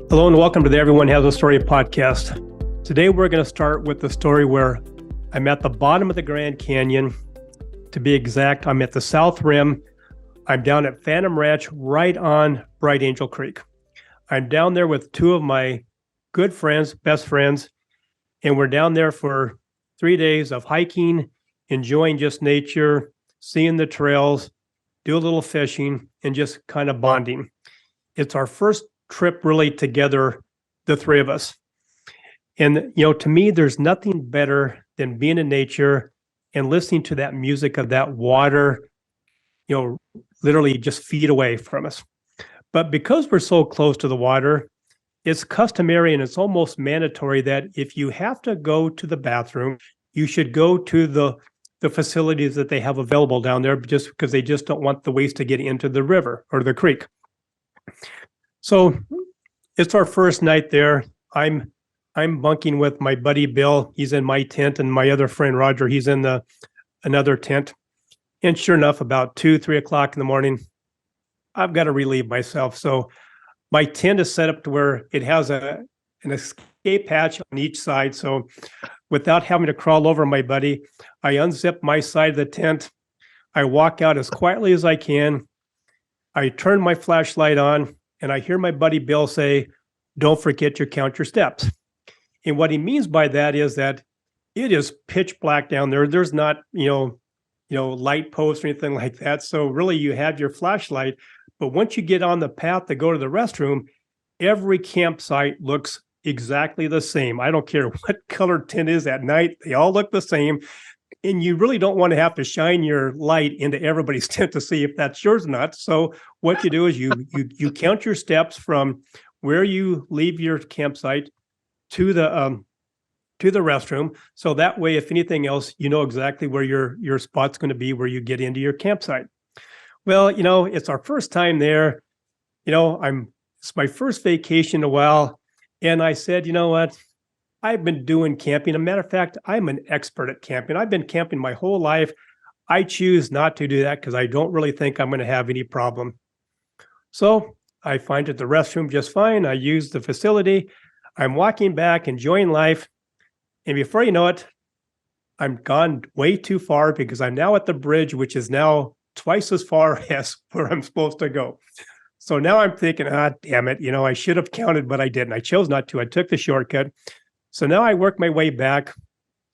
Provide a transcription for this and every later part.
Hello and welcome to the Everyone Has a Story podcast. Today we're going to start with the story where I'm at the bottom of the Grand Canyon. To be exact, I'm at the South Rim. I'm down at Phantom Ranch right on Bright Angel Creek. I'm down there with two of my good friends, best friends, and we're down there for 3 days of hiking, enjoying just nature, seeing the trails, do a little fishing, and just kind of bonding. It's our first trip really together, the three of us. And, to me, there's nothing better than being in nature and listening to that music of that water, literally just feet away from us. But because we're so close to the water, it's customary and it's almost mandatory that if you have to go to the bathroom, you should go to the facilities that they have available down there just because they just don't want the waste to get into the river or the creek. So it's our first night there. I'm bunking with my buddy Bill. He's in my tent, and my other friend Roger, he's in another tent. And sure enough, about 2-3 o'clock in the morning, I've got to relieve myself. So my tent is set up to where it has an escape hatch on each side. So without having to crawl over my buddy, I unzip my side of the tent. I walk out as quietly as I can. I turn my flashlight on, and I hear my buddy Bill say, "Don't forget to count your steps." And what he means by that is that it is pitch black down there. There's not, light posts or anything like that. So really you have your flashlight, but once you get on the path to go to the restroom, every campsite looks exactly the same. I don't care what color tent is at night. They all look the same. And you really don't want to have to shine your light into everybody's tent to see if that's yours or not. So what you do is you count your steps from where you leave your campsite to the restroom. So that way, if anything else, you know exactly where your spot's going to be where you get into your campsite. Well, it's our first time there. It's my first vacation in a while. And I said, you know what? I've been doing camping. As a matter of fact, I'm an expert at camping. I've been camping my whole life. I choose not to do that because I don't really think I'm going to have any problem. So I find at the restroom just fine. I use the facility. I'm walking back, enjoying life. And before you know it, I'm gone way too far because I'm now at the bridge, which is now twice as far as where I'm supposed to go. So now I'm thinking, damn it. I should have counted, but I didn't. I chose not to. I took the shortcut. So now I work my way back.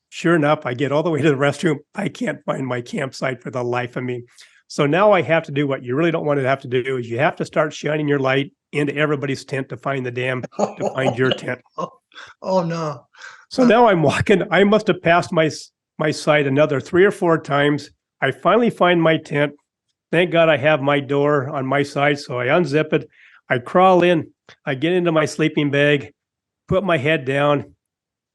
Sure enough, I get all the way to the restroom. I can't find my campsite for the life of me. So now I have to do what you really don't want to have to do is you have to start shining your light into everybody's tent to find to find your tent. Oh no. So now I'm walking. I must have passed my site another 3 or 4 times. I finally find my tent. Thank God I have my door on my side. So I unzip it. I crawl in. I get into my sleeping bag, put my head down.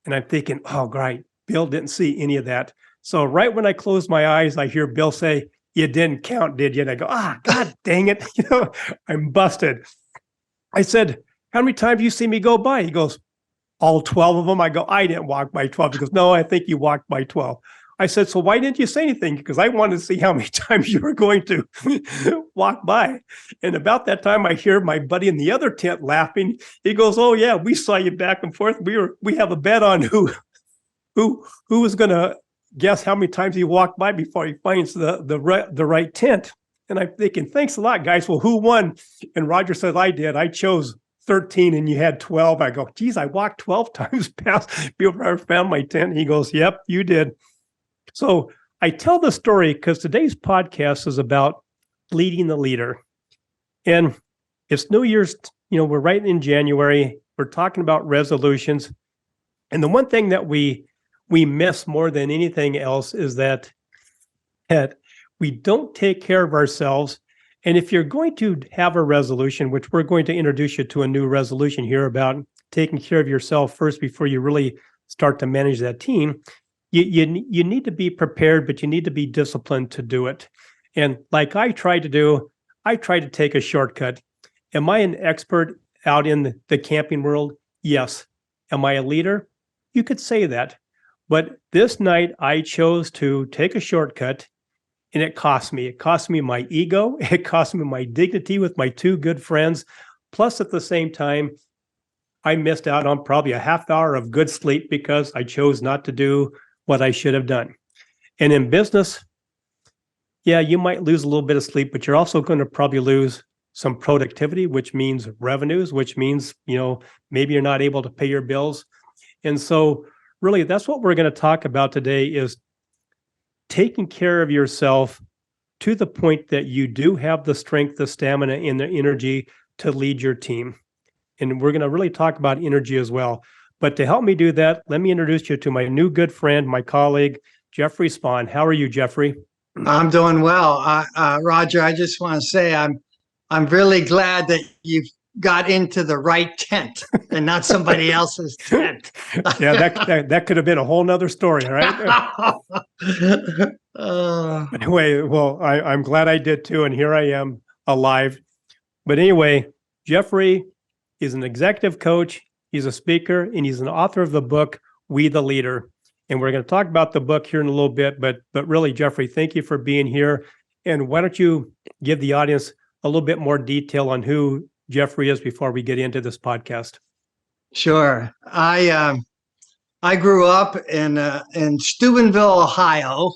And I'm thinking, oh, great, Bill didn't see any of that. So right when I close my eyes, I hear Bill say, "You didn't count, did you?" And I go, God dang it. I'm busted. I said, "How many times you see me go by?" He goes, "All 12 of them." I go, "I didn't walk by 12. He goes, "No, I think you walked by 12. I said, "So why didn't you say anything?" Because I wanted to see how many times you were going to walk by. And about that time, I hear my buddy in the other tent laughing. He goes, "Oh yeah, we saw you back and forth. We have a bet on who was going to guess how many times he walked by before he finds the right tent." And I'm thinking, thanks a lot, guys. Well, who won? And Roger says, "I did. I chose 13 and you had 12. I go, "Geez, I walked 12 times past before I found my tent." He goes, "Yep, you did." So I tell the story because today's podcast is about leading the leader. And it's New Year's, we're right in January. We're talking about resolutions. And the one thing that we miss more than anything else is that we don't take care of ourselves. And if you're going to have a resolution, which we're going to introduce you to a new resolution here about taking care of yourself first before you really start to manage that team, you need to be prepared, but you need to be disciplined to do it. And like I try to do, I try to take a shortcut. Am I an expert out in the camping world? Yes. Am I a leader? You could say that. But this night I chose to take a shortcut, and it cost me. It cost me my ego. It cost me my dignity with my two good friends. Plus, at the same time, I missed out on probably a half hour of good sleep because I chose not to do what I should have done. And in business, yeah, you might lose a little bit of sleep, but you're also going to probably lose some productivity, which means revenues, which means, maybe you're not able to pay your bills. And so really that's what we're going to talk about today is taking care of yourself to the point that you do have the strength, the stamina, and the energy to lead your team. And we're going to really talk about energy as well. But to help me do that, let me introduce you to my new good friend, my colleague, Jeffrey Spahn. How are you, Jeffrey? I'm doing well. Roger, I just want to say I'm really glad that you got into the right tent and not somebody else's tent. Yeah, that could have been a whole nother story, right? Anyway, well, I'm glad I did too, and here I am alive. But anyway, Jeffrey is an executive coach, he's a speaker, and he's an author of the book, We the Leader. And we're going to talk about the book here in a little bit, but really, Jeffrey, thank you for being here. And why don't you give the audience a little bit more detail on who Jeffrey is before we get into this podcast? Sure. I grew up in Steubenville, Ohio,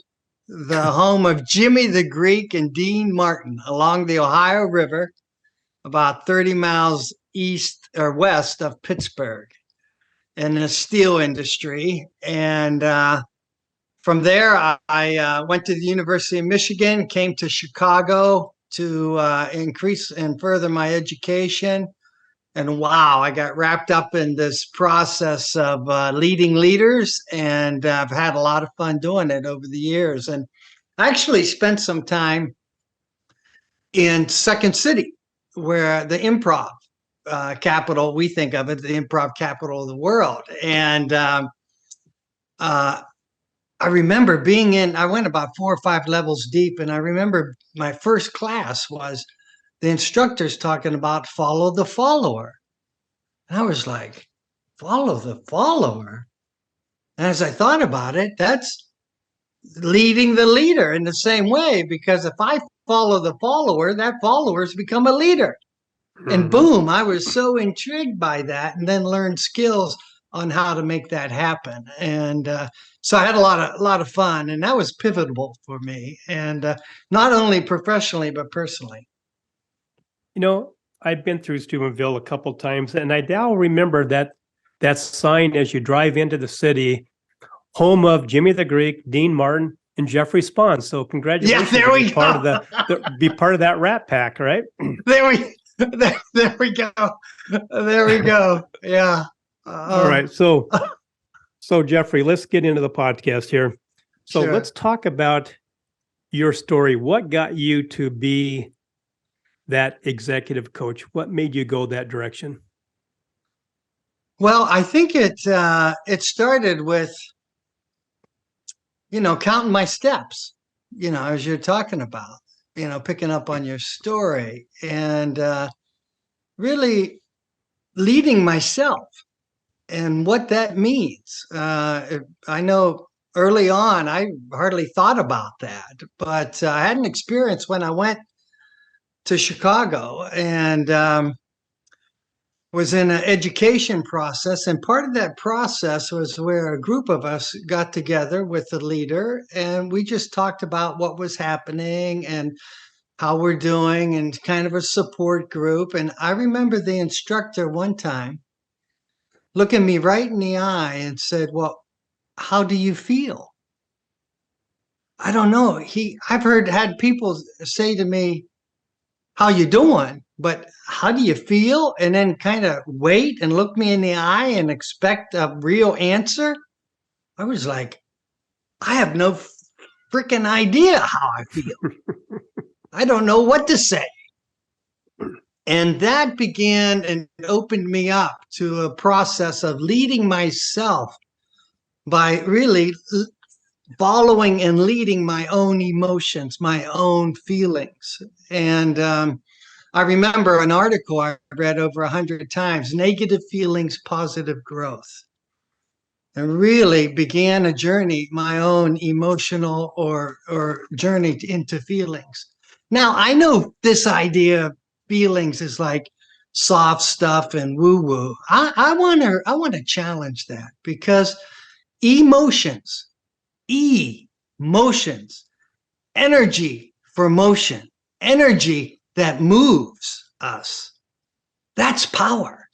the home of Jimmy the Greek and Dean Martin, along the Ohio River, about 30 miles east or west of Pittsburgh, in the steel industry. And from there, I went to the University of Michigan, came to Chicago to increase and further my education. And wow, I got wrapped up in this process of leading leaders, and I've had a lot of fun doing it over the years. And I actually spent some time in Second City, where the improv capital, we think of it, the improv capital of the world. And I remember I went about 4 or 5 levels deep, and I remember my first class was the instructors talking about follow the follower. And I was like, follow the follower? And as I thought about it, that's leading the leader in the same way, because if I follow the follower, that follower's become a leader. And boom, I was so intrigued by that, and then learned skills on how to make that happen. And so I had a lot of fun, and that was pivotal for me, and not only professionally but personally. I've been through Steubenville a couple times, and I now remember that sign as you drive into the city, home of Jimmy the Greek, Dean Martin, and Jeffrey Spahn. So congratulations! Yeah, there we be part of be part of that Rat Pack, right? There we go. There we go. Yeah. All right. So Jeffrey, let's get into the podcast here. So Sure. Let's talk about your story. What got you to be that executive coach? What made you go that direction? Well, I think it started with, counting my steps, as you're talking about, picking up on your story, and really leading myself and what that means. I know early on, I hardly thought about that, but I had an experience when I went to Chicago and was in an education process. And part of that process was where a group of us got together with the leader, and we just talked about what was happening and how we're doing, and kind of a support group. And I remember the instructor one time looking me right in the eye and said, "Well, how do you feel?" I don't know. I've had people say to me, "How you doing?" But how do you feel? And then kind of wait and look me in the eye and expect a real answer. I was like, I have no freaking idea how I feel. I don't know what to say. And that began and opened me up to a process of leading myself by really following and leading my own emotions, my own feelings. And I remember an article I read over 100 times, Negative Feelings, Positive Growth. And really began a journey, my own emotional or journey into feelings. Now, I know this idea of feelings is like soft stuff and woo woo. I want to challenge that because emotions, emotions, energy for motion, energy that moves us. That's power.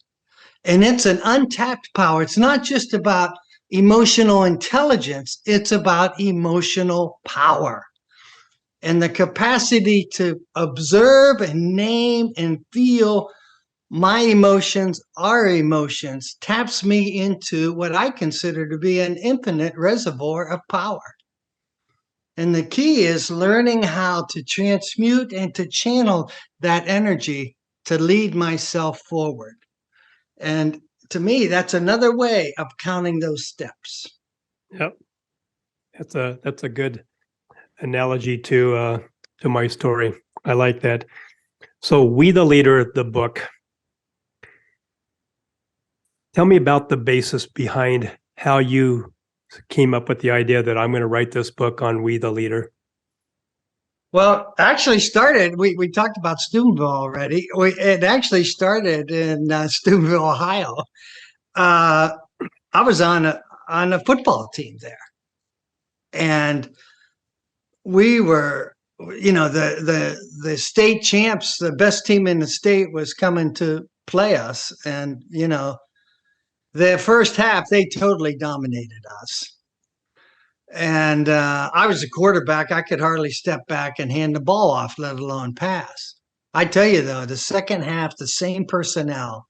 And it's an untapped power. It's not just about emotional intelligence, it's about emotional power and the capacity to observe and name and feel my emotions, our emotions, taps me into what I consider to be an infinite reservoir of power. And the key is learning how to transmute and to channel that energy to lead myself forward. And to me, that's another way of counting those steps. Yep. That's a good analogy to my story. I like that. So, We the Leader, the book. Tell me about the basis behind how you came up with the idea that I'm going to write this book on We the Leader. Well, actually started, we talked about Steubenville already. It actually started in Steubenville, Ohio. I was on a football team there. And we were, the state champs, the best team in the state was coming to play us. And, the first half, they totally dominated us. And I was a quarterback. I could hardly step back and hand the ball off, let alone pass. I tell you, though, the second half, the same personnel.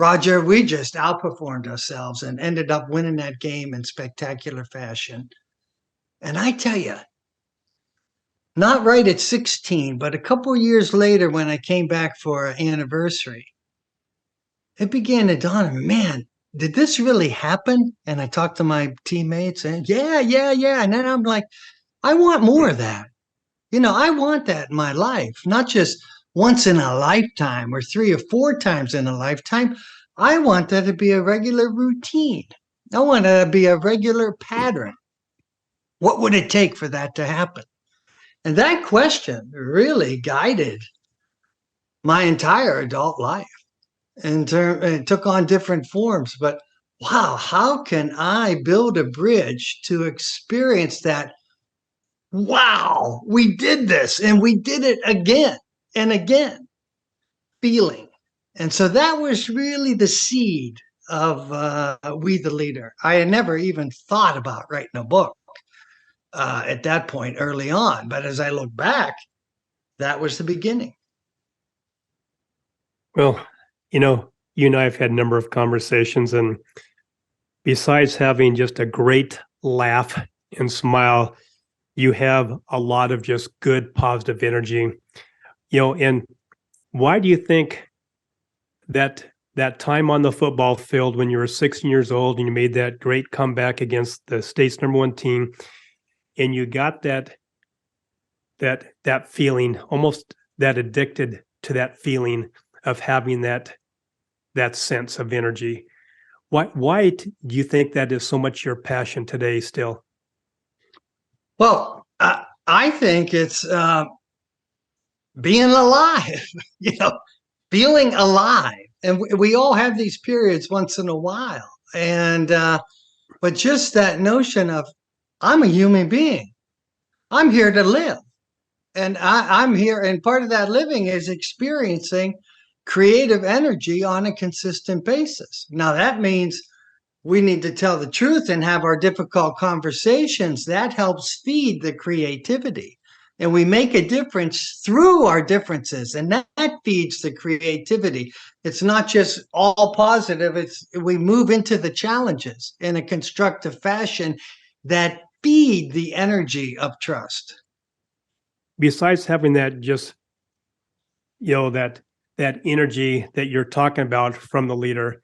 Roger, we just outperformed ourselves and ended up winning that game in spectacular fashion. And I tell you, not right at 16, but a couple years later when I came back for an anniversary, it began to dawn on me, man, did this really happen? And I talked to my teammates and yeah. And then I'm like, I want more of that. I want that in my life, not just once in a lifetime or 3 or 4 times in a lifetime. I want that to be a regular routine. I want it to be a regular pattern. What would it take for that to happen? And that question really guided my entire adult life. It took on different forms, but wow, how can I build a bridge to experience that? Wow, we did this and we did it again and again feeling. And so that was really the seed of We the Leader. I had never even thought about writing a book at that point early on. But as I look back, that was the beginning. Well, you and I have had a number of conversations, and besides having just a great laugh and smile, you have a lot of just good, positive energy. And why do you think that time on the football field when you were 16 years old and you made that great comeback against the state's #1 team, and you got that feeling, almost that addicted to that feeling of having that sense of energy? Why do you think that is so much your passion today still? Well, I think it's being alive, feeling alive. And we all have these periods once in a while. And, but just that notion of I'm a human being, I'm here to live. And I'm here. And part of that living is experiencing creative energy on a consistent basis. Now, that means we need to tell the truth and have our difficult conversations. That helps feed the creativity. And we make a difference through our differences, and that feeds the creativity. It's not just all positive. We move into the challenges in a constructive fashion that feed the energy of trust. Besides having that just, that energy that you're talking about from the leader,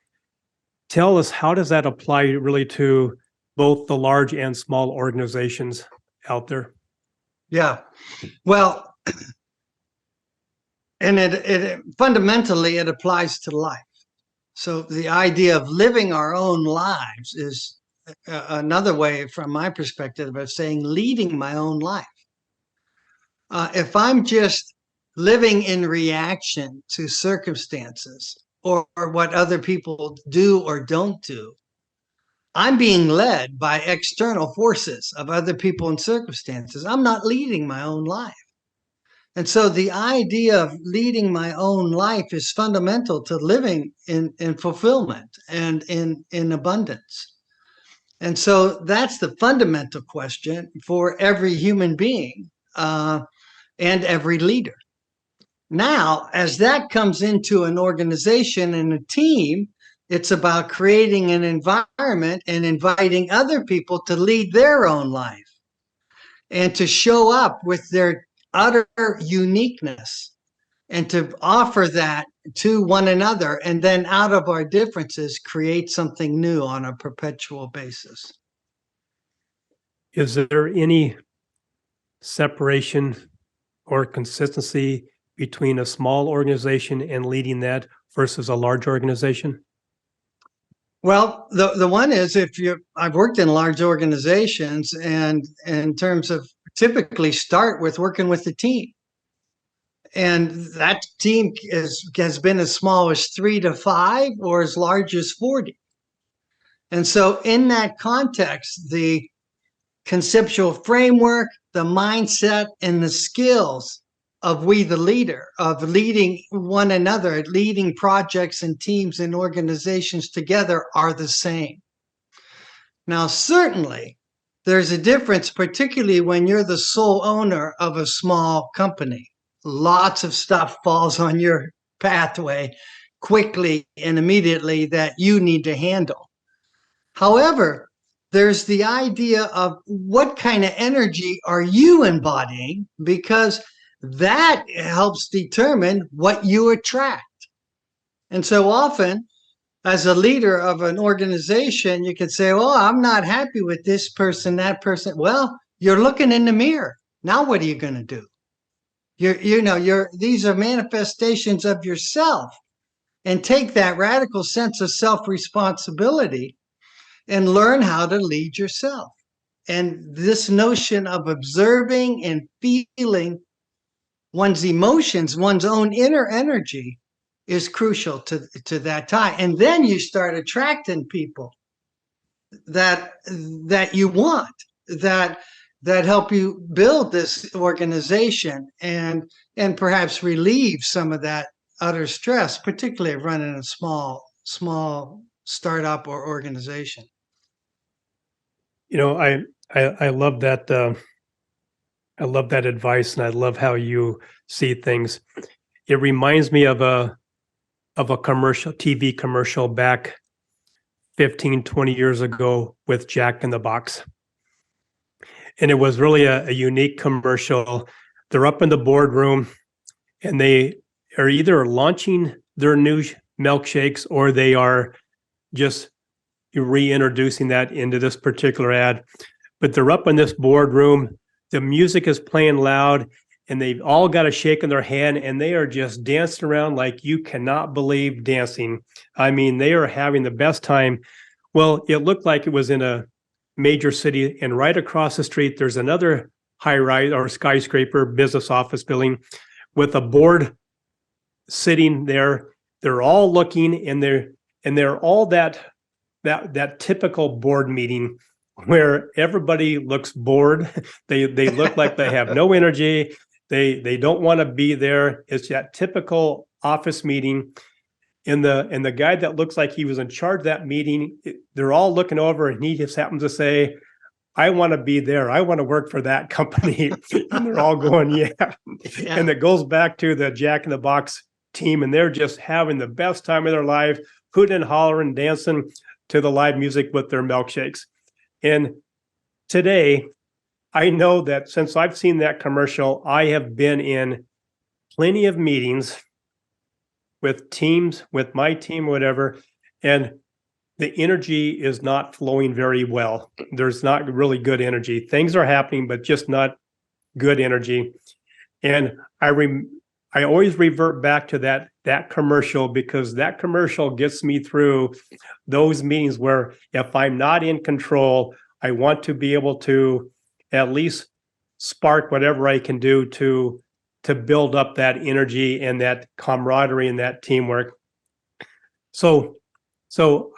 tell us, how does that apply really to both the large and small organizations out there? Yeah. Well, and it fundamentally it applies to life. So the idea of living our own lives is another way, from my perspective, of saying leading my own life. If I'm just living in reaction to circumstances or what other people do or don't do. I'm being led by external forces of other people and circumstances. I'm not leading my own life. And so the idea of leading my own life is fundamental to living in fulfillment and in abundance. And so that's the fundamental question for every human being and every leader. Now, as that comes into an organization and a team, it's about creating an environment and inviting other people to lead their own life and to show up with their utter uniqueness and to offer that to one another. And then out of our differences, create something new on a perpetual basis. Is there any separation or consistency between a small organization and leading that versus a large organization? Well, the one is I've worked in large organizations, and in terms of typically start with working with the team. And that team has been as small as 3 to 5 or as large as 40. And so in that context, the conceptual framework, the mindset, and the skills of we, the leader, of leading one another, leading projects and teams and organizations together are the same. Now, certainly, there's a difference, particularly when you're the sole owner of a small company. Lots of stuff falls on your pathway quickly and immediately that you need to handle. However, there's the idea of what kind of energy are you embodying, because that helps determine what you attract. And so often, as a leader of an organization, you could say, well, I'm not happy with this person, that person. Well, you're looking in the mirror. Now what are you going to do? These are manifestations of yourself, and take that radical sense of self-responsibility and learn how to lead yourself. And this notion of observing and feeling one's emotions, one's own inner energy, is crucial to that tie. And then you start attracting people that you want, that help you build this organization and perhaps relieve some of that utter stress, particularly running a small startup or organization. I love that. I love that advice, and I love how you see things. It reminds me of a commercial, TV commercial back 15, 20 years ago with Jack in the Box. And it was really a unique commercial. They're up in the boardroom and they are either launching their new milkshakes or they are just reintroducing that into this particular ad. But they're up in this boardroom, the music is playing loud, and they've all got a shake in their hand, and they are just dancing around like you cannot believe dancing. I mean, they are having the best time. Well, it looked like it was in a major city, and right across the street, there's another high-rise or skyscraper business office building with a board sitting there. They're all looking, and they're all that typical board meeting where everybody looks bored. They look like they have no energy. They don't want to be there. It's that typical office meeting. And the guy that looks like he was in charge of that meeting, they're all looking over, and he just happens to say, I want to be there. I want to work for that company. And they're all going, yeah. And it goes back to the Jack in the Box team, and they're just having the best time of their life, hooting and hollering, dancing to the live music with their milkshakes. And today, I know that since I've seen that commercial, I have been in plenty of meetings with teams, with my team, whatever, and the energy is not flowing very well. There's not really good energy. Things are happening, but just not good energy. And I always revert back to that commercial, because that commercial gets me through those meetings where if I'm not in control, I want to be able to at least spark whatever I can do to to build up that energy and that camaraderie and that teamwork. So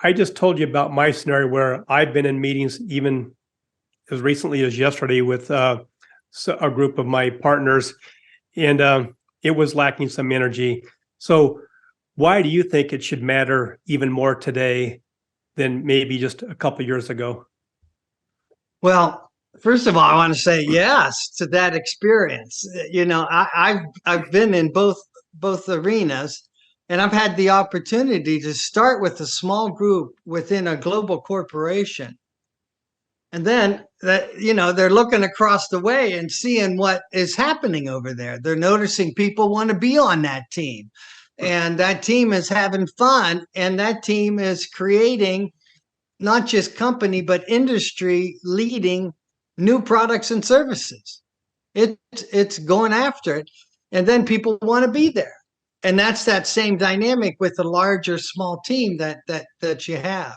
I just told you about my scenario where I've been in meetings even as recently as yesterday with a group of my partners, and it was lacking some energy. So why do you think it should matter even more today than maybe just a couple of years ago? Well, first of all, I want to say yes to that experience. I've been in both arenas, and I've had the opportunity to start with a small group within a global corporation. And then they're looking across the way and seeing what is happening over there. They're noticing people want to be on that team. And that team is having fun, and that team is creating not just company, but industry leading new products and services. It's going after it. And then people want to be there. And that's that same dynamic with the large or small team that you have.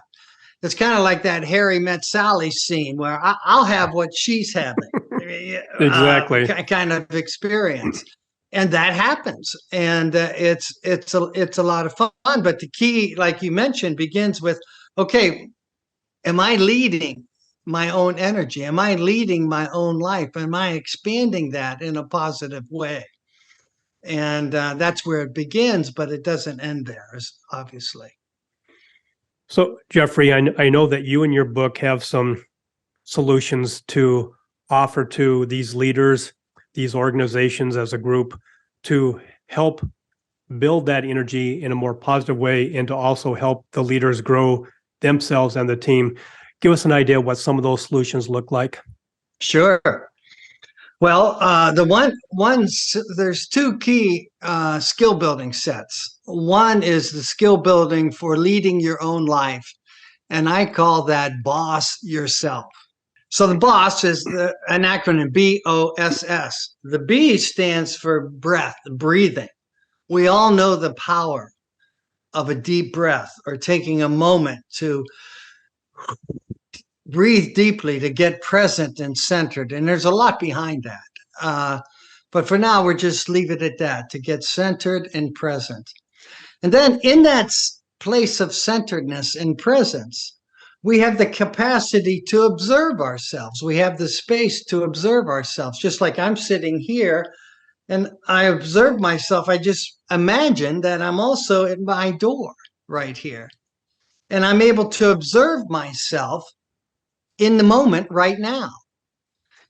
It's kind of like that Harry Met Sally scene where I'll have what she's having. Exactly. Kind of experience. And that happens. And it's a lot of fun. But the key, like you mentioned, begins with, okay, am I leading my own energy? Am I leading my own life? Am I expanding that in a positive way? And that's where it begins, but it doesn't end there, obviously. So, Jeffrey, I know that you in your book have some solutions to offer to these leaders, these organizations as a group, to help build that energy in a more positive way and to also help the leaders grow themselves and the team. Give us an idea what some of those solutions look like. Sure. Well, there's two key skill building sets. One is the skill building for leading your own life, and I call that boss yourself. So the boss is an acronym, BOSS. The B stands for breath, breathing. We all know the power of a deep breath or taking a moment to breathe deeply to get present and centered. And there's a lot behind that. But for now, we're just leave it at that, to get centered and present. And then in that place of centeredness and presence, we have the capacity to observe ourselves. We have the space to observe ourselves. Just like I'm sitting here and I observe myself, I just imagine that I'm also at my door right here. And I'm able to observe myself in the moment right now.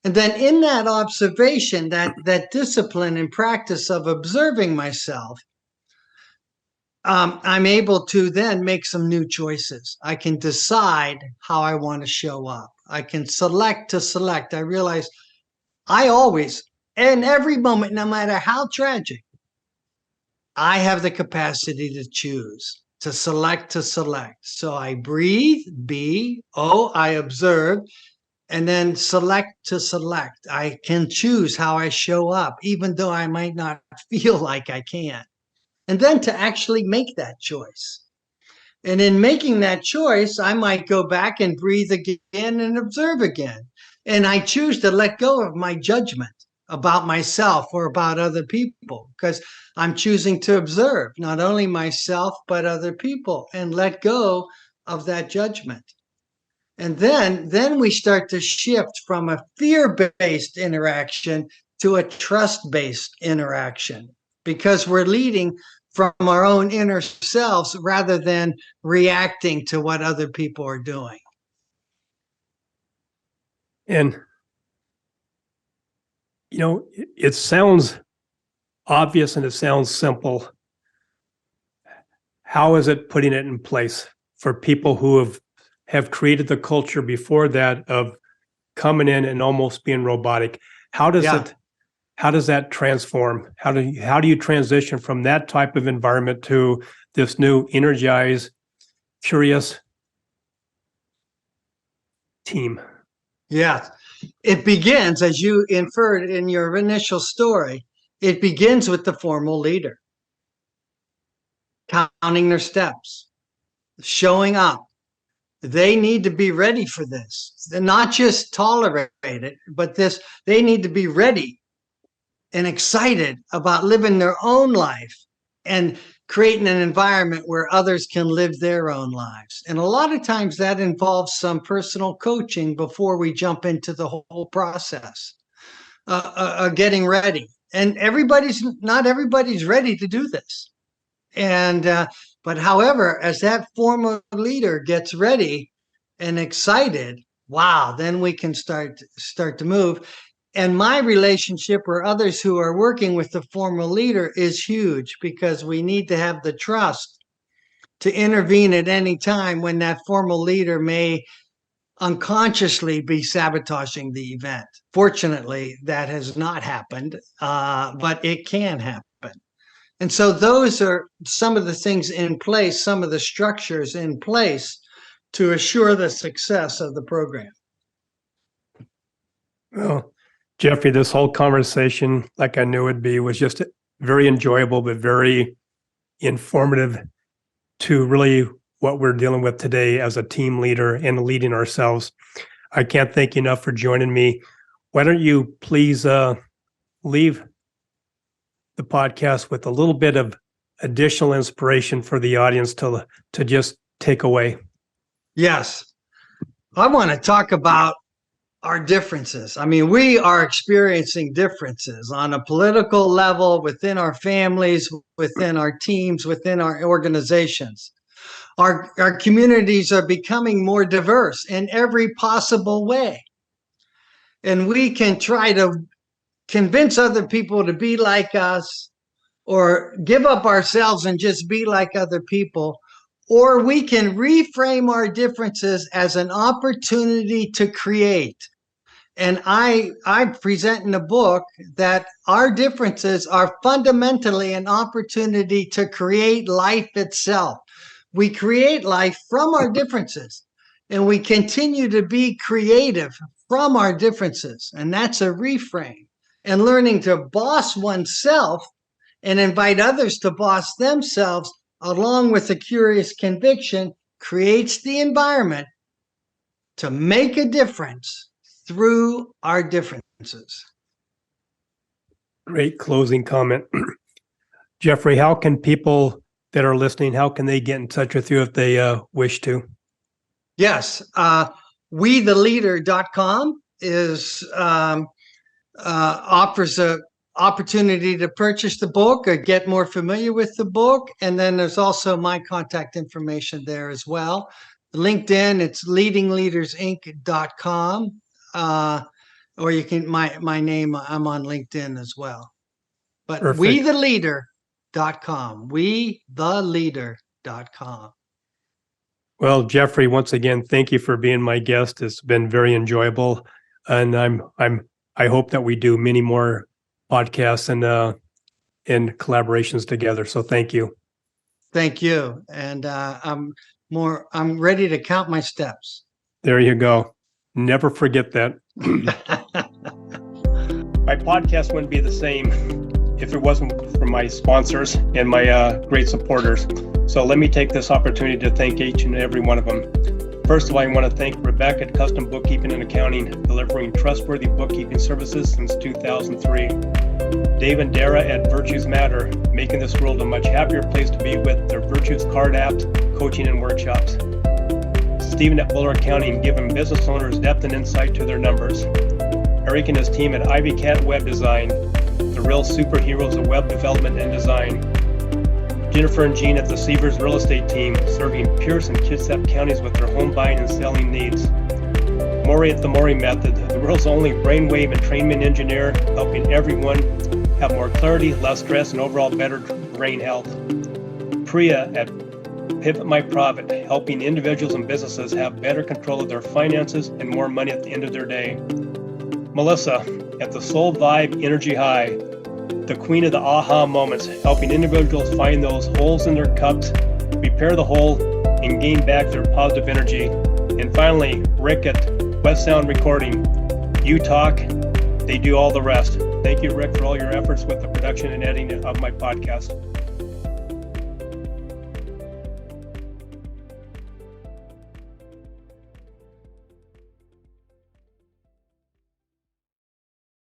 And then in that observation, that discipline and practice of observing myself, I'm able to then make some new choices. I can decide how I want to show up. I can select. I realize I always, in every moment, no matter how tragic, I have the capacity to choose, to select. So I breathe, I observe, and then select. I can choose how I show up, even though I might not feel like I can. And then to actually make that choice. And in making that choice, I might go back and breathe again and observe again. And I choose to let go of my judgment about myself or about other people, because I'm choosing to observe not only myself, but other people, and let go of that judgment. And then we start to shift from a fear-based interaction to a trust-based interaction, because we're leading from our own inner selves rather than reacting to what other people are doing. And, it sounds obvious and it sounds simple. How is it putting it in place for people who have created the culture before that of coming in and almost being robotic? How does that transform? How do you transition from that type of environment to this new energized, curious team? Yeah, it begins, as you inferred in your initial story, it begins with the formal leader counting their steps, showing up. They need to be ready for this. They're not just tolerate it, but they need to be ready and excited about living their own life and creating an environment where others can live their own lives. And a lot of times that involves some personal coaching before we jump into the whole process, getting ready. And not everybody's ready to do this. But however, as that former leader gets ready and excited, wow, then we can start to move. And my relationship or others who are working with the former leader is huge, because we need to have the trust to intervene at any time when that former leader may unconsciously be sabotaging the event. Fortunately, that has not happened, but it can happen. And so those are some of the things in place, some of the structures in place to assure the success of the program. Well, Jeffrey, this whole conversation, like I knew it'd be, was just very enjoyable, but very informative to really what we're dealing with today as a team leader and leading ourselves. I can't thank you enough for joining me. Why don't you please leave the podcast with a little bit of additional inspiration for the audience to just take away? Yes. I want to talk about our differences. I mean, we are experiencing differences on a political level, within our families, within our teams, within our organizations. Our communities are becoming more diverse in every possible way. And we can try to convince other people to be like us, or give up ourselves and just be like other people. Or we can reframe our differences as an opportunity to create. And I present in the book that our differences are fundamentally an opportunity to create life itself. We create life from our differences, and we continue to be creative from our differences. And that's a reframe. And learning to boss oneself and invite others to boss themselves, along with a curious conviction, creates the environment to make a difference through our differences. Great closing comment. Jeffrey, how can people that are listening, how can they get in touch with you if they wish to? Yes. WeTheLeader.com offers a opportunity to purchase the book or get more familiar with the book. And then there's also my contact information there as well. LinkedIn, it's leadingleadersinc.com. Or you can, my name, I'm on LinkedIn as well. But Perfect. WeTheLeader.com, WeTheLeader.com. Well, Jeffrey, once again, thank you for being my guest. It's been very enjoyable. And I hope that we do many more podcasts and collaborations together. So thank you. Thank you. And I'm ready to count my steps. There you go. Never forget that. My podcast wouldn't be the same if it wasn't for my sponsors and my great supporters. So let me take this opportunity to thank each and every one of them. First of all, I want to thank Rebecca at Custom Bookkeeping and Accounting, delivering trustworthy bookkeeping services since 2003. Dave and Dara at Virtues Matter, making this world a much happier place to be with their Virtues card apps, coaching, and workshops. Stephen at Buller Accounting, giving business owners depth and insight to their numbers. Eric and his team at Ivy Cat Web Design, the real superheroes of web development and design. Jennifer and Jean at the Seavers Real Estate Team, serving Pierce and Kitsap counties with their home buying and selling needs. Maury at the Maury Method, the world's only brainwave entrainment engineer, helping everyone have more clarity, less stress, and overall better brain health. Priya at Pivot My Profit, helping individuals and businesses have better control of their finances and more money at the end of their day. Melissa at the Soul Vibe Energy High, the queen of the aha moments, helping individuals find those holes in their cups, repair the hole, and gain back their positive energy. And finally, Rick at West Sound Recording. You talk, they do all the rest. Thank you, Rick, for all your efforts with the production and editing of my podcast.